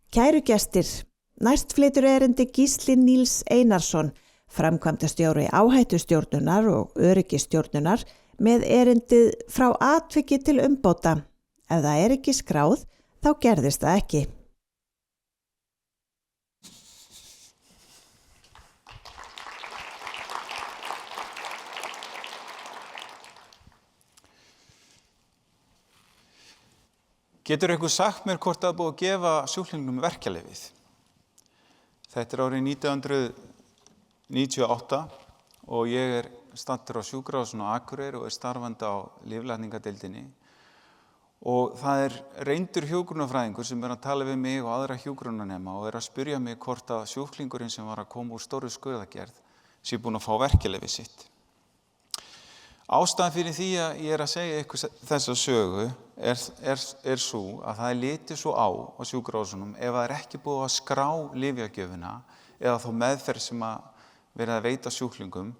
Kæru gestir, næst flytur erindi Gísli Níels Einarsson, framkvæmdastjóri áhættustjórnunar og öryggistjórnunar með erindið frá atviki til umbóta. Ef það er ekki skráð, þá gerðist það ekki. Getur einhver sagt mér hvort það er búið að gefa sjúklingnum verkjaleyfið? Þetta er árið 1998 og ég er staddur á sjúkrahúsinu á Akureyri og er starfandi á lyflækningadeildinni. Og það er reyndur hjúkrunarfræðingur sem er að tala við mig og aðra hjúkrunarnema og er að spyrja mig hvort að sjúklingurinn sem var að koma úr stóru skurðagerð sé búinn að fá verkjaleyfið sitt. Ástæðan fyrir því að ég er að segja ykkur þessa sögu er svo að það er litið svo á sjúkrahúsunum ef það er ekki búið að skrá lyfjagjöfina eða þá meðferð sem að verið að veita sjúklingum,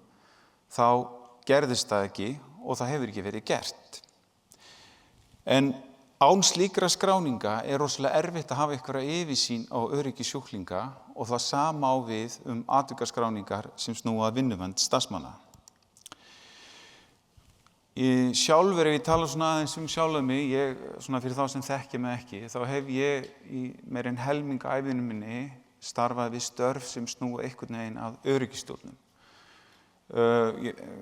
þá gerðist það ekki og það hefur ekki verið gert. En án slíkra skráninga er rosalega erfitt að hafa einhverja yfirsýn á öryggi sjúklinga og það sama á við atvikaskráningar sem snúa að vinnuvernd starfsmanna. Sjálfur, ef ég tala svona aðeins sjálfa mig, svona fyrir þá sem þekkja mig ekki, þá hef ég í meira en helming ævinni minni starfað við störf sem snúa einhvern veginn að öryggistjórnun.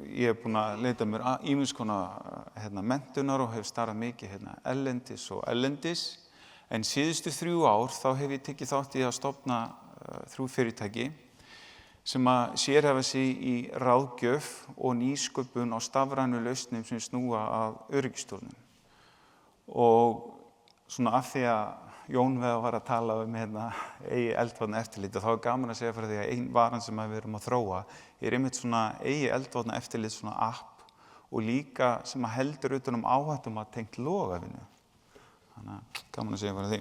Ég búinn að leita mér ýmiss konar menntunar og hef starfað mikið erlendis og erlendis, en síðustu 3 ár þá hef ég tekið þátt í að stofna 3 fyrirtæki sem að sérhæfa sig í ráðgjöf og nýsköpun á stafrænu lausnum sem snúa að öryggistjórnun. Og svona af því að Jón Veða var að tala eigi eldvarna eftirlit, þá er gaman að segja fyrir því að ein varan sem við erum að þróa er einmitt svona eigi eldvarna eftirlit svona app og líka sem að heldur utan áhættum að tengt logavinnu. Þannig að gaman að segja fyrir því.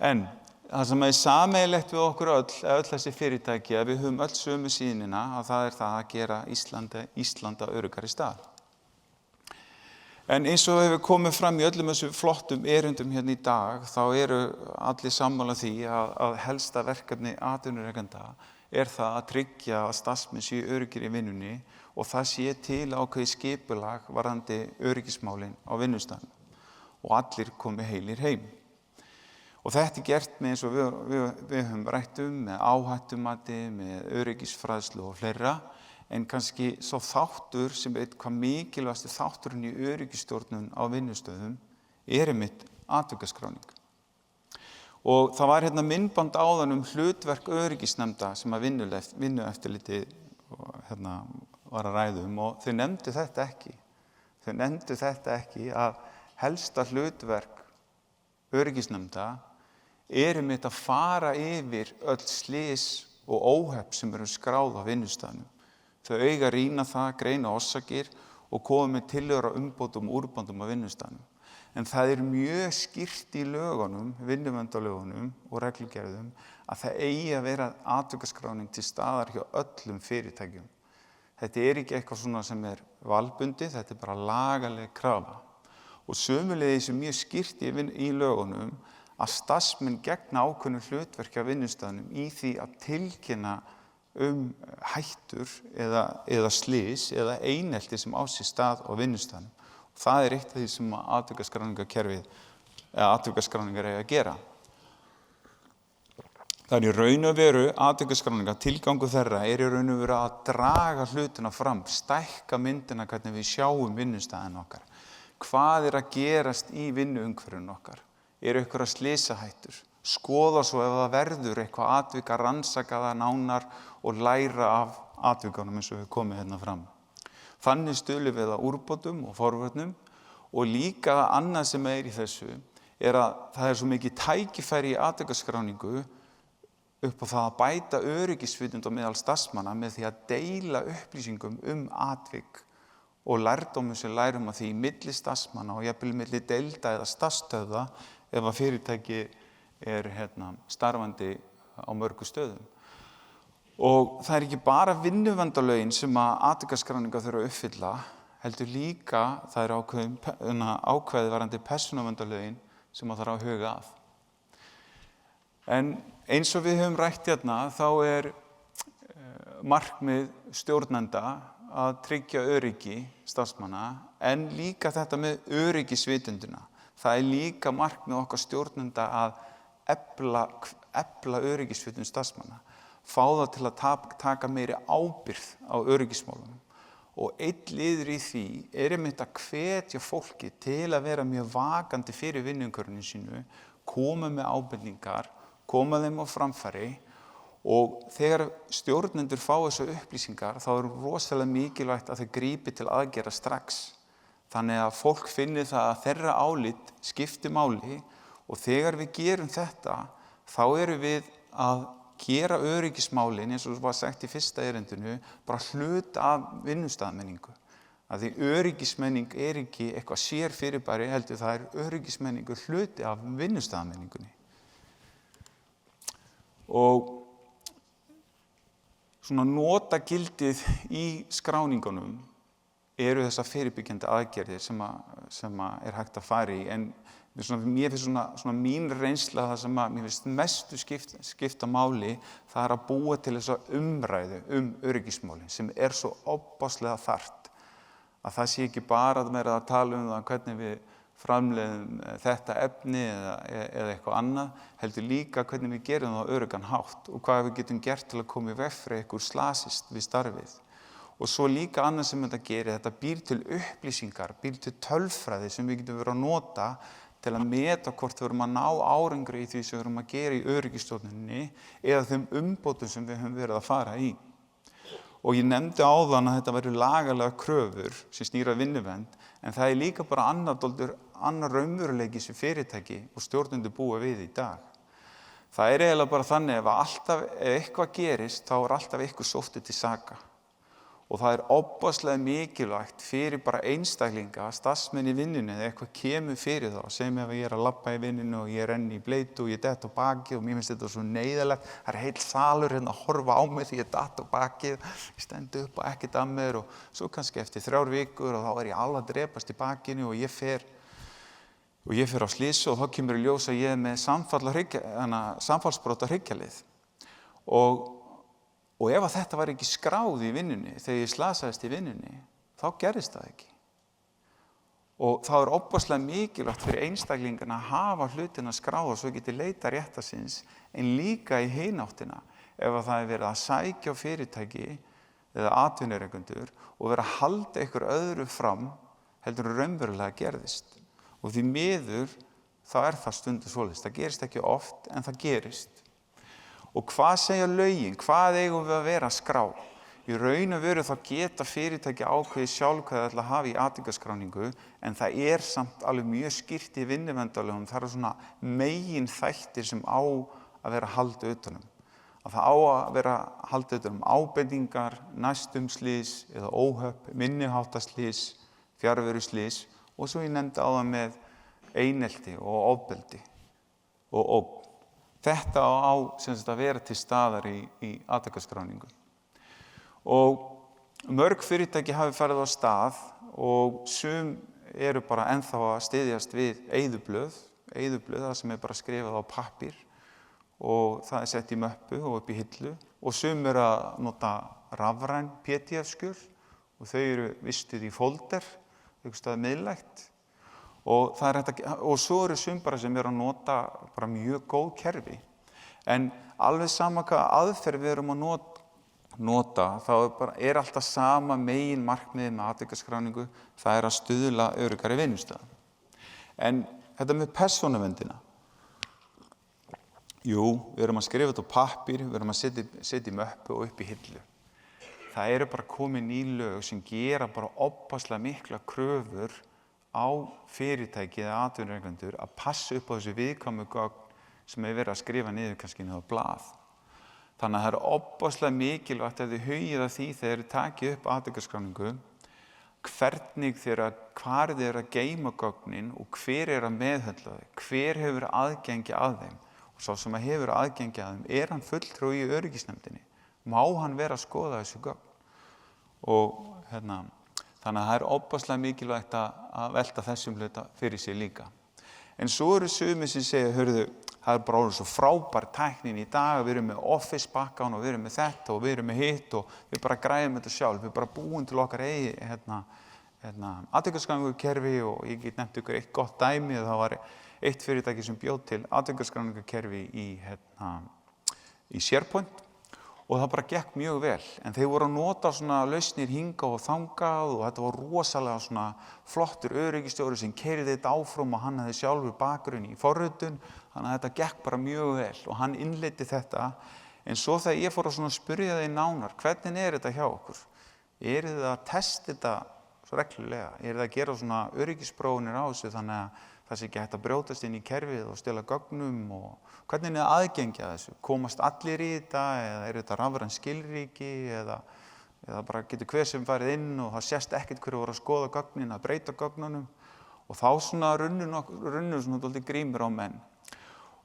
En það sem er sameiginlegt við okkur öll þessi fyrirtæki, að við höfum öll sömu sýnina, að það er það að gera Ísland að öruggari stað. En eins og hefur komið fram í öllum þessu flottum erindum hérna í dag, þá eru allir sammála því að helsta verkefni atvinnurekenda er það að tryggja að starfsmenn séu öruggir í vinnunni og það sé til ákveðið skipulag varðandi öryggismálin á vinnustaðnum og allir komi heilir heim. Og þetta er gert með eins og við höfum rætt með áhættumati, með öryggisfræðslu og fleira, en kannski svo þáttur sem hvað mikilvægasti þátturinn í öryggistjórnun á vinnustöðum er einmitt atvikaskráning. Og það var myndband áðan hlutverk öryggisnefnda sem að vinnueftirlitið var að ræða og þau nefndu þetta ekki. Þau nefndu þetta ekki að helsta hlutverk öryggisnefnda einmitt að fara yfir öll slys og óhepp sem eru skráð á vinnustaðnum. Þau eiga að rýna það, greina orsakir og koma með tillögur á umbótum og úrbótum á vinnustaðnum. En það er mjög skýrt í lögunum, vinnuverndarlögunum og reglugerðum að það eigi að vera atvikaskráning til staðar hjá öllum fyrirtækjum. Þetta er ekki eitthvað svona sem er valbundið, þetta er bara lagaleg krafa. Og sömuleiðis er mjög skýrt í lögunum að starfsmenn gegna ákveðnu hlutverki á vinnustaðnum í því að tilkynna hættur eða slys eða einelti sem á sér stað á vinnustaðnum. Og það er eitt af því sem atvikaskráningar eiga að gera. Það er í raun og veru atvikaskráningar, tilgangur þeirra er í raun og veru að draga hlutina fram, stækka myndina hvernig við sjáum vinnustaðinn okkar. Hvað er að gerast í vinnuumhverfinu okkar? Eru einhverjar slysahættur? Skoða svo ef það verður eitthvað atvika, rannsaka það nánar og læra af atvikunum eins og við komum hérna fram. Þannig stuðlum við að úrbótum og forvörnum og líka annað sem er í þessu er að það er svo mikið tækifæri í atvikaskráningu upp á það að bæta öryggisvitund og meðal starfsmanna með því að deila upplýsingum atvik og lærdómum sem lærum að því milli starfsmanna og jafnvel milli deilda eða starfsstöðva ef að fyrirtæki er starfandi á mörgu stöðum. Og það er ekki bara vinnuverndarlögin sem að atvikaskráningar þurfa að uppfylla, heldur líka það er ákveðið varðandi persónuverndarlögin sem að þarf að huga að. En eins og við höfum rætt hérna, þá markmið stjórnenda að tryggja öryggi starfsmanna, en líka þetta með öryggisvitundina. Það líka markmið okkar stjórnenda að efla öryggisvitund starfsmanna, fá það til að taka meiri ábyrgð á öryggismálum. Og einn liður í því einmitt að hvetja fólki til að vera mjög vakandi fyrir vinnuumhverfinu sínu, koma með ábendingar, koma þeim á framfæri, og þegar stjórnendur fá þessar upplýsingar þá rosalega mikilvægt að þau grípi til aðgerða strax. Þannig að fólk finni það að þeirra álit skipti máli, og þegar við gerum þetta þá við að gera öryggismálin, eins og var sagt í fyrsta erindinu, bara hluta af vinnustaðmenningu. Að því öryggismenning ekki eitthvað sér fyrirbæri, heldur það öryggismenningu hluti af vinnustaðmenningunni. Og svona notagildið í skráningunum þessar fyrirbyggjandi aðgerðir sem hægt að fara í, en mér finnst svona mín reynsla, það sem mér finnst mestu skipta máli, það að búa til þessa umræðu öryggismálin sem svo ofboðslega þarft. Að það sé ekki bara að vera að tala það hvernig við framleiðum þetta efni eða eitthvað annað, heldur líka hvernig við gerum það á öruggan hátt og hvað við getum gert til að koma í veg fyrir einhver slasist við starfið. Og svo líka annað sem þetta gerir, þetta býr til upplýsingar, býr til tölfræði sem við getum verið að nota til að meta hvort við erum að ná árangri í því sem við erum að gera í öryggisstjórninni eða þeim umbótum sem við höfum verið að fara í. Og ég nefndi áðan að þetta væru lagalega kröfur sem snýra vinnuvernd, en það líka bara annar raunveruleiki sem fyrirtæki og stjórnendur búa við í dag. Það eiginlega bara þannig ef eitthvað gerist, þá alltaf eitthvað sóttið til saka. Og það ofboðslega mikilvægt fyrir bara einstaklinga, starfsmenn í vinnunni, eða eitthvað kemur fyrir þá, segjum ef ég að labba í vinnunni og ég renni í bleitu og ég dett á bakið og mér finnst þetta svo neyðarlegt, það heill salur hérna að horfa á mig því ég datt á bakið, ég stendi upp og ekkert að mér og svo kannski eftir 3 vikur og þá ég alveg að drepast í bakinu og ég fer á slysu og þá kemur í ljós að ég með samfallsbrot á hryggjarlið. Og ef þetta var ekki skráð í vinnunni, þegar ég slasaðist í vinnunni, þá gerðist það ekki. Og það ofboðslega mikilvægt fyrir einstaklingana að hafa hlutina skráða svo geti leita réttar síns, en líka í hináttina, ef það verið að sækja á fyrirtæki eða atvinnurekendur og verið að halda ykkur öðru fram heldur raunverulega gerðist. Og því miður, þá það stundum svoleiðis. Það gerist ekki oft, en það gerist. Og hvað segja lögin? Hvað eigum við að vera að skrá? Í raun og veru þá geta fyrirtæki ákveðið sjálf hvað það ætla að hafa í atvinnuskráningu, en það samt alveg mjög skýrt í vinnuverndarlögum. Það svona megin þættir sem á að vera haldið utanum. Að það á að vera haldið utanum ábendingar, næstumslys eða óhöpp, minniháttarslys, fjarveruslys og svo ég nefndi áðan með einelti og ofbeldi og ógn. Þetta á að vera til staðar í atvinnuskráningu. Og mörg fyrirtæki hafi farið á stað og sum bara ennþá að styðjast við eyðublöð, það sem bara skrifað á pappír og það sett í möppu og upp í hillu og sum að nota rafræn PDF-skjöl og þau vistuð í folder, einhvers staðar miðlægt. Og svo sum bara sem að nota bara mjög góð kerfi. En alveg sama hvað aðferð við erum að nota, þá alltaf sama megin markmiðið með atvinnuskráningu, það að stuðla öruggari vinnustað. En þetta með persónuverndina. Jú, við erum að skrifa þetta á pappír, við erum að setja í möppu og upp í hillu. Það bara komin ný lög sem gera bara ofboðslega mikla kröfur á fyrirtæki eða atvinnurekendur að passa upp á þessu viðkvæmu gögn sem verið að skrifa niður kannski niður á blað. Þannig að það ofboðslega mikilvægt að þið hugið að því þegar þið takið upp atvinnuskráningu, hvar þið að geyma gögnin og hver að meðhöndla þau, hver hefur aðgengi að þeim. Og sá sem hefur aðgengi að þeim, hann fulltrúi í öryggisnefndinni? Má hann vera að skoða þessu gögn? Og þannig að það ofboðslega mikilvægt að velta þessum hluta fyrir sig líka. En svo sumir sem segja, það bara orðið svo frábær tæknin í dag, við erum með Office background og við erum með þetta og við erum með hitt og við bara græðum þetta sjálf, við bara búum til okkar atvinnskráningarkerfi og ég get nefnt ykkur eitt gott dæmi og það var eitt fyrirtæki sem bjóð til atvinnskráningarkerfi í SharePoint og það bara gekk mjög vel, en þeir voru að nota svona lausnir hingað og þangað og þetta var rosalega svona flottur öryggistjóri sem keyrði þetta áfram og hann hafði sjálfur bakgrunn í forritun, þannig að þetta gekk bara mjög vel og hann innleiddi þetta, en svo þegar ég fór að svona spyrja þeir nánar, hvernig þetta hjá okkur? Þið að testa þetta svo reglulega? Þið að gera svona öryggisprófanir á þessu þannig að það sé ekki hægt að brjótast inn í kerfið og stela gögnum og hvernig þið aðgengja þessu? Komast allir í þetta eða þetta rafræn skilríki eða bara getur hver sem farið inn og það sést ekkert hverju voru að skoða gögnin, að breyta gögnunum og þá svona runnu svona dálítið grímur á menn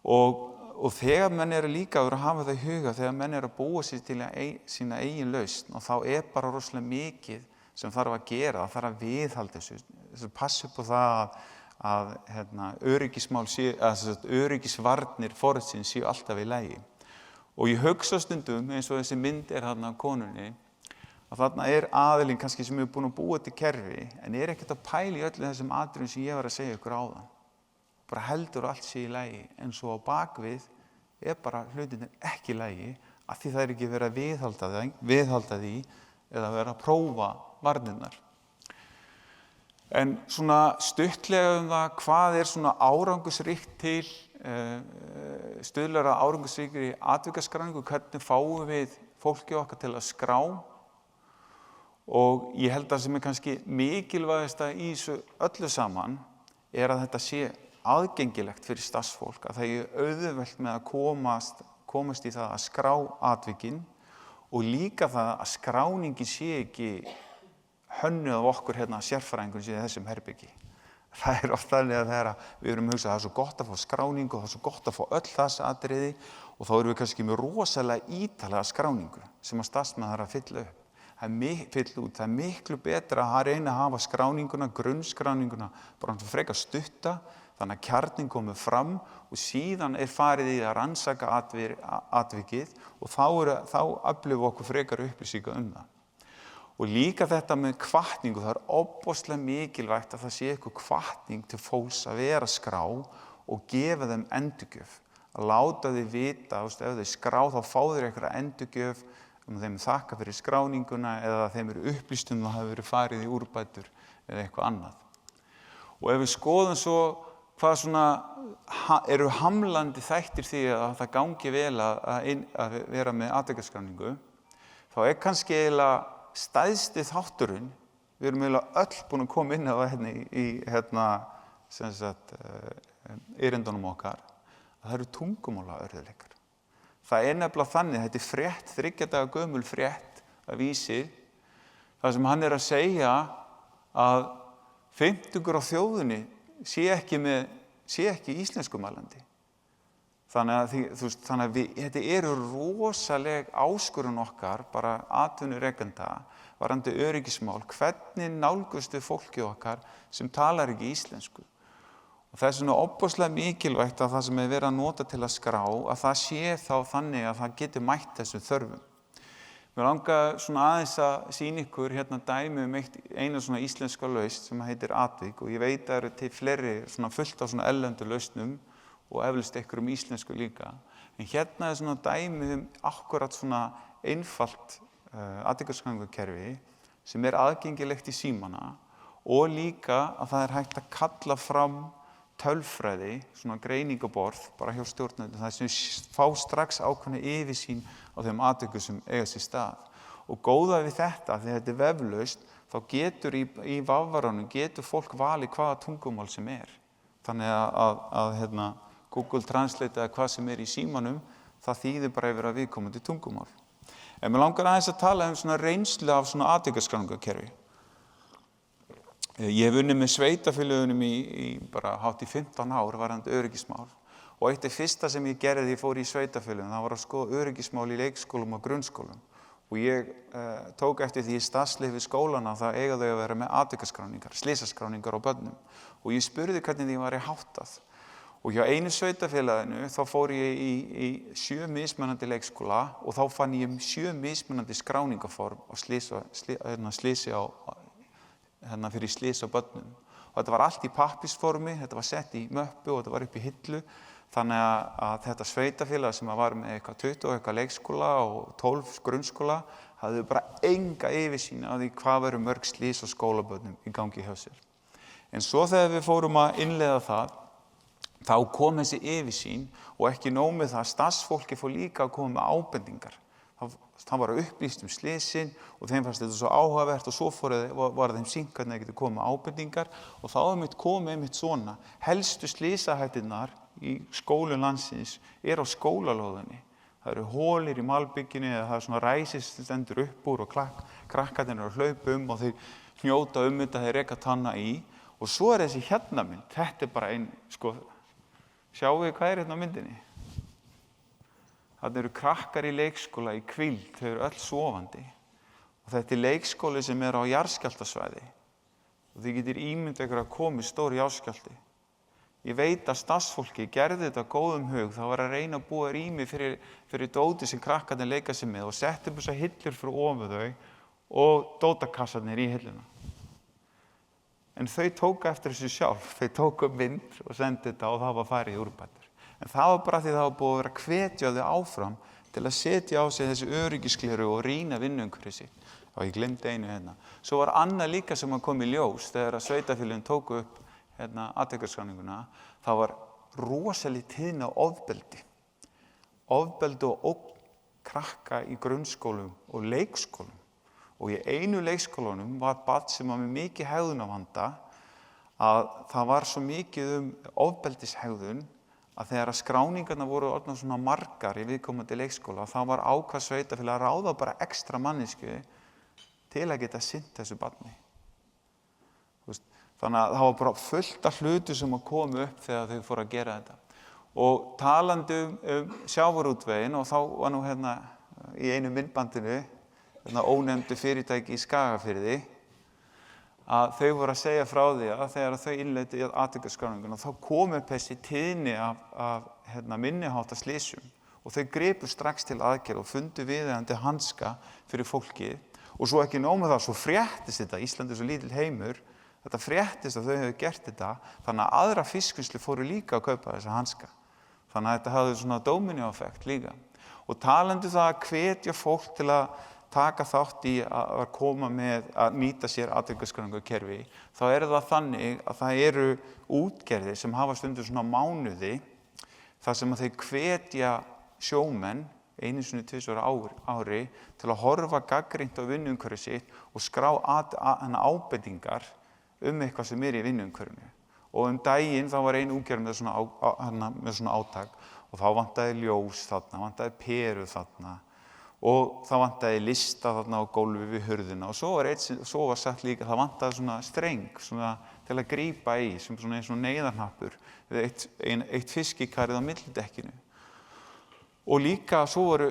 og þegar menn líka að hafa það í huga þegar menn að búa sér til sína eigin lausn og þá bara rosalega mikið sem þarf að gera, það þarf að viðhalda þessu passa upp á það að öryggismál öryggisvarnir forritsins séu alltaf í lagi og ég hugsa stundum eins og þessi mynd þarna af konunni að þarna aðilinn kannski sem búin að búa til kerfi en ekkert að pæla í öllu þessum atriðum sem ég var að segja ykkur áðan bara heldur allt sé í lagi en svo á bakvið bara hlutinir ekki í lagi af því það ekki verið að viðhalda því eða verið að prófa varnirnar. En svona stuttlega það hvað svona árangursríkt til stuðlar að árangursríkri atvikaskráningu, hvernig fáum við fólki okkar til að skrá og ég held að sem kannski mikilvægasta í þessu öllu saman að þetta sé aðgengilegt fyrir starfsfólk, að það auðvelt með að komast í það að skrá atvikin og líka það að skráningin sé ekki hönnuð af okkur sérfræðingur sem í þessum herbyggi. Það oft þannig að við erum að hugsa að það svo gott að fá skráningu og það svo gott að fá öll þessi atriði og þá erum við kannski með rosalega ítarlega skráningu sem að starfsmenn þarf að fylla upp. Það er miklu betra að reyna að hafa skráninguna, grunnskráninguna, bara frekar stutta, þannig að kjarnin komið fram og síðan farið í að rannsaka atvikið og þá öflum við okkur frekar upplýsinga það. Og líka þetta með hvatningu, það ofboðslega mikilvægt að það sé eitthvað hvatning til fólks að vera að skrá og gefa þeim endurgjöf. Að láta þau vita, ef þau skrá þá fá þeir eitthvað endurgjöf þeim þakka fyrir skráninguna eða þeim upplýst það hafi verið farið í úrbætur eða eitthvað annað. Og ef við skoðum svo hvað svona eru hamlandi þættir því að það gangi vel að vera með atvikaskráningu, þá kannski eiginlega stæðsti þátturinn, við erum eiginlega öll búin að koma inn á erindunum okkar, að það eru tungumálaörðugleikar. Það nefnilega þannig, þetta frétt, 3 daga gömul frétt að Vísi, það sem hann að segja að 50% af þjóðinni sé ekki íslenskumælandi. Þannig að þetta eru rosaleg áskorun okkar, bara atvinnurekenda, varðandi öryggismál, hvernig nálgumst við fólki okkar sem talar ekki íslensku. Og það svona ofboðslega mikilvægt að það sem verið að nota til að skrá, að það sé þá þannig að það geti mætt þessum þörfum. Mér langar svona aðeins að sýna ykkur dæmi eina svona íslenska lausn sem heitir Atvik og ég veit að eru til fleiri svona fullt af svona erlendu lausnum og eflaust einhverjum íslensku líka. En svona dæmi akkurat svona einfalt atvikaskráningarkerfi sem aðgengilegt í símana og líka að það hægt að kalla fram tölfræði, svona greiningaborð bara hjá stjórnendum, það sem fá strax ákveðna yfirsýn á þeim atvikum sem eiga sér stað. Og góða við þetta, þegar þetta veflaust, þá getur í vafvaranum getur fólk valið hvaða tungumál sem Þannig að Google Translate eða hvað sem í símanum, það þýðir bara yfir að viðkomandi tungumál. En mér langar aðeins að tala svona reynslu af svona atvikaskráningarkerfi. Ég hef unnið með sveitarfélögunum í bara hátt í 15 ár varðandi öryggismál og eitt fyrsta sem ég gerði því ég fór í sveitarfélögum, það var að skoða öryggismál í leikskólum og grunnskólum. Og ég tók eftir því í starfsleyfi skólana það eiga þau að vera með atvikaskráningar, slysaskráningar á börnum. Og ég spurði hvernig því væri háttað. Og hjá einu sveitafélaginu þá fór ég í 7 mismunandi leikskóla og þá fann ég 7 mismunandi skráningaform á slysi á fyrir slys á börnum. Og þetta var allt í pappírsformi, þetta var sett í möppu og þetta var upp í hillu. Þannig að þetta sveitafélag sem var með eitthvað 20 og eitthvað leikskóla og 12 grunnskóla hafði bara enga yfirsýn af því hvað veru mörg slys á skólabörnum í gangi hjá sér. En svo þegar við fórum að innleiða það, þá kom þessi yfirsýn og ekki nóg með það, starfsfólki fór líka að koma með ábendingar. Það var upplýst slysin og þeim fannst þetta svo áhugavert og svo var þeim sýnt hvernig það getur komið ábendingar og þá komið svona. Helstu slysahættirnar í skólum landsins á skólalóðinni. Það eru hólir í malbygginu eða það svona ræsis sem stendur upp úr og krakkarnir eru að hlaupa og þeir hnjóta þetta, þeir reka tanna í. Og svo þessi mynd, þetta bara ein, sjáu þið hvað hérna á myndinni? Þarna eru krakkar í leikskóla í hvíld, þau eru öll sofandi. Og þetta leikskóli sem á jarðskjálftasvæði. Og þið getur ímyndað ykkur að komi stór jarðskjálfti. Ég veit að starfsfólki gerði þetta góðum hug, það var að reyna að búa rými fyrir dóti sem krakkarnir leika sig með og setti upp þessar hillur fyrir ofan þau og dótakassarnir í hilluna. En þau tóku eftir þessu sjálf, þau tóku mynd og sendi þetta og það var farið í úrbætur. En það var bara því það var búið að vera að hvetja þau áfram til að setja á sig þessi öryggiskleru og rýna vinnuumhverfi sitt. Og ég glemdi einu hérna. Svo var annað líka sem kom í ljós þegar að sveitafélögin tóku upp atvikalskráninguna. Það var rosaleg tíðni á ofbeldi. Ofbeldi og ógn krakka í grunnskólum og leikskólum. Og í einu leikskólanum var barn sem var með mikið hegðunarvanda að það var svo mikið ofbeldishegðun að þegar að skráningarnar voru orðnar svona margar í viðkomandi leikskóla þá var ákvað sveitafélag að ráða bara ekstra mannesku til að geta sinnt þessu barni. Þannig að það var bara fullt af hlutu sem að koma upp þegar þau fóru að gera þetta. Og talandi sjávarútveginn og þá var nú hérna í einu myndbandinu ónefndu fyrirtæki í Skagafirði að þau voru að segja frá því að þegar þau innleiddu atvikalskráninguna þá kom upp þessi tíðni af minniháttar slysum og þau gripu strax til aðgerð og fundu viðeigandi hanska fyrir fólkið og svo ekki nóg með það, svo fréttist þetta, Ísland svo lítill heimur, þetta fréttist að þau hefðu gert þetta, þannig að aðra fiskvinnslu fóru líka að kaupa þessa hanska. Þannig að þetta hafði svona dóminóeffekt líka. Og talandi það að hvetja fólk til að taka þátt í að koma með að nýta sér atvikalskráningarkerfi, þá það þannig að það eru útgerðir sem hafa stundum svona mánuði þar sem að þeir hvetja sjómenn einu sinni 2 ári til að horfa gagnrýnt á vinnuumhverfi sitt og skrá ábendingar eitthvað sem í vinnuumhverfinu. Og daginn þá var ein útgerð með svona átak og þá vantaði ljós þarna, vantaði peru þarna og það vantaði lista þarna á gólfi við hurðina og svo var sagt líka að það vantaði svona streng svona til að grípa í sem svona eins og neyðarhnappur við eitt fiskikarið á millidekkinu. Og líka svo voru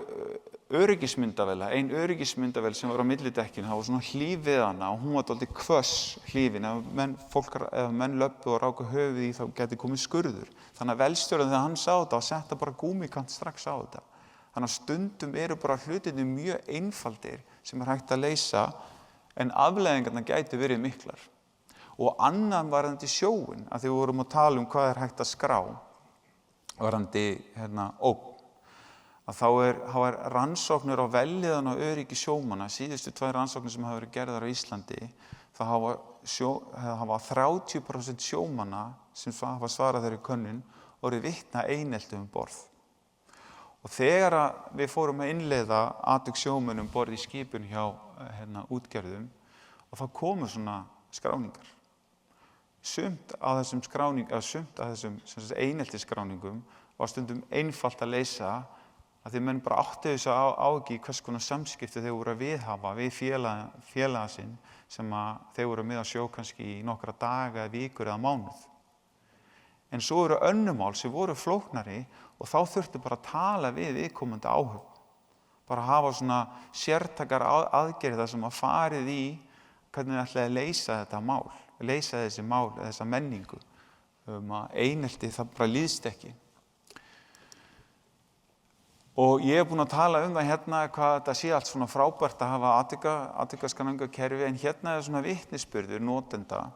öryggismyndavélar, ein öryggismyndavél sem var á millidekkinu, það var svona hlíf við hana og hún var dálítið hvöss hlífin, ef menn löbbu og ráku höfuð í þá gæti komið skurður. Þannig að velstjórinn þegar hann sá þetta og setta bara gúmmíkant strax á þetta. Þannig að stundum eru bara hlutirnir mjög einfaldir sem hægt að leysa en afleiðingarnar gætu verið miklar. Og annan varðandi sjóinn, að því við vorum að tala hvað hægt að skrá, varðandi ógn. Að þá var rannsóknir á vellíðan og öryggi sjómanna, síðustu 2 rannsóknir sem hafa verið gerðar á Íslandi, það hafa 30% sjómanna sem hafa svarað þeirri könnun orðið vitni að einelti borð. Og þegar við fórum að innleiða atvikalsjómönnum borð í skipun hjá útgerðum og þá komu svona skráningar. Sumt af þessum eineltiskráningum var stundum einfalt að leysa að því menn bara áttu þessu á ekki hvers konar samskipti þeir voru að viðhafa við félaga sinn sem að þeir voru með að sjó kannski í nokkra daga, vikur eða mánuð. En svo eru önnur mál sem voru flóknari og þá þurftu bara að tala við viðkomandi áhöfn. Bara að hafa svona sértækar aðgerðir þar sem að farið í hvernig ætlaði að leysa þetta mál, leysa þessi mál, þessa menningu. að einelti það bara líðst ekki. Og ég búinn að tala það hérna hvað þetta sé allt svona frábært að hafa atvikaskráningarkerfi, en hérna svona vitnisburður notenda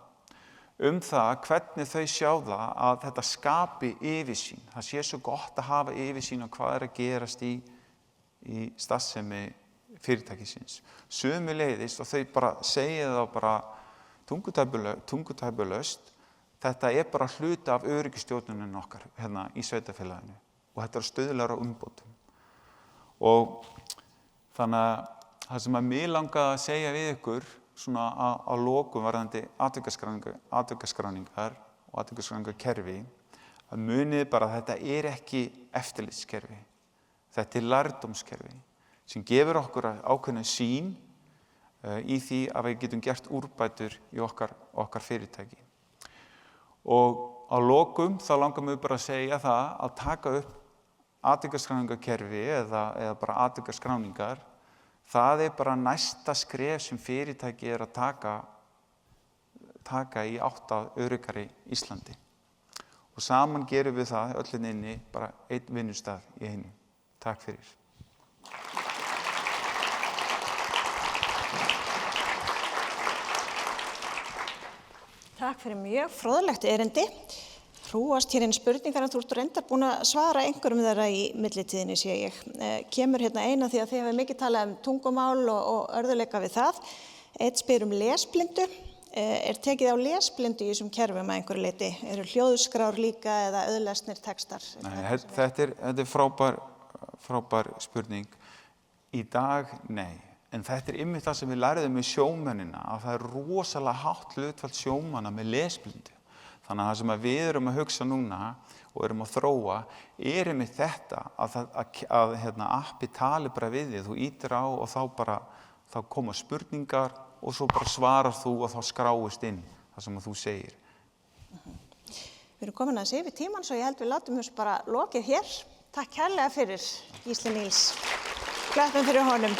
það hvernig þau sjá það að þetta skapi yfirsýn. Það sé svo gott að hafa yfirsýn á hvað að gerast í starfsemi fyrirtækisins. Sömuleiðis og þau bara segja það bara tungutæpulaust, þetta bara hluti af öryggistjórnunin okkar hérna í sveitarfélaginu og þetta stuðlar á umbótum. Og þannig að það sem að mig langaði að segja við ykkur svona á lokum varðandi atvikaskráningar og atvikaskráningarkerfi, að munið bara að þetta ekki eftirlitskerfi. Þetta lærdómskerfi sem gefur okkur ákveðna sýn í því að við getum gert úrbætur í okkar fyrirtæki. Og á lokum þá langar mig bara að segja það að taka upp atvikaskráningarkerfi eða bara atvikaskráningar, það bara næsta skref sem fyrirtæki að taka í átt að öruggari Íslandi. Og saman gerum við það öllin inni bara einn vinnustað í einu. Takk fyrir. Takk fyrir mjög fróðlegt erindi. Hrúast hér inn spurningar, en þú ert reyndar búin að svara einhverjum þeirra í millitíðinni, sé ég. Kemur hérna eina því að þið hefur mikið talað tungumál og örðuleika við það. Einn spyr lesblindu. Tekið á lesblindu í þessum kerfum að einhverju leyti? Eru hljóðskrár líka eða auðlesnir textar? Nei, þetta frábær spurning. Í dag, nei. En þetta einmitt það sem við læriðum með sjómennina, að það rosalega hátt hlutfall sjómanna með lesblindu. Þannig að það sem við erum að hugsa núna og erum að þróa einmitt þetta að appi tali bara við þig, þú ýtir á og þá koma spurningar og svo bara svarar þú og þá skráist inn það sem þú segir. Við erum komin aðeins yfir tímann, svo ég held við látum þess bara lokið hér. Takk kærlega fyrir, Gísli Níls. Klappum fyrir honum.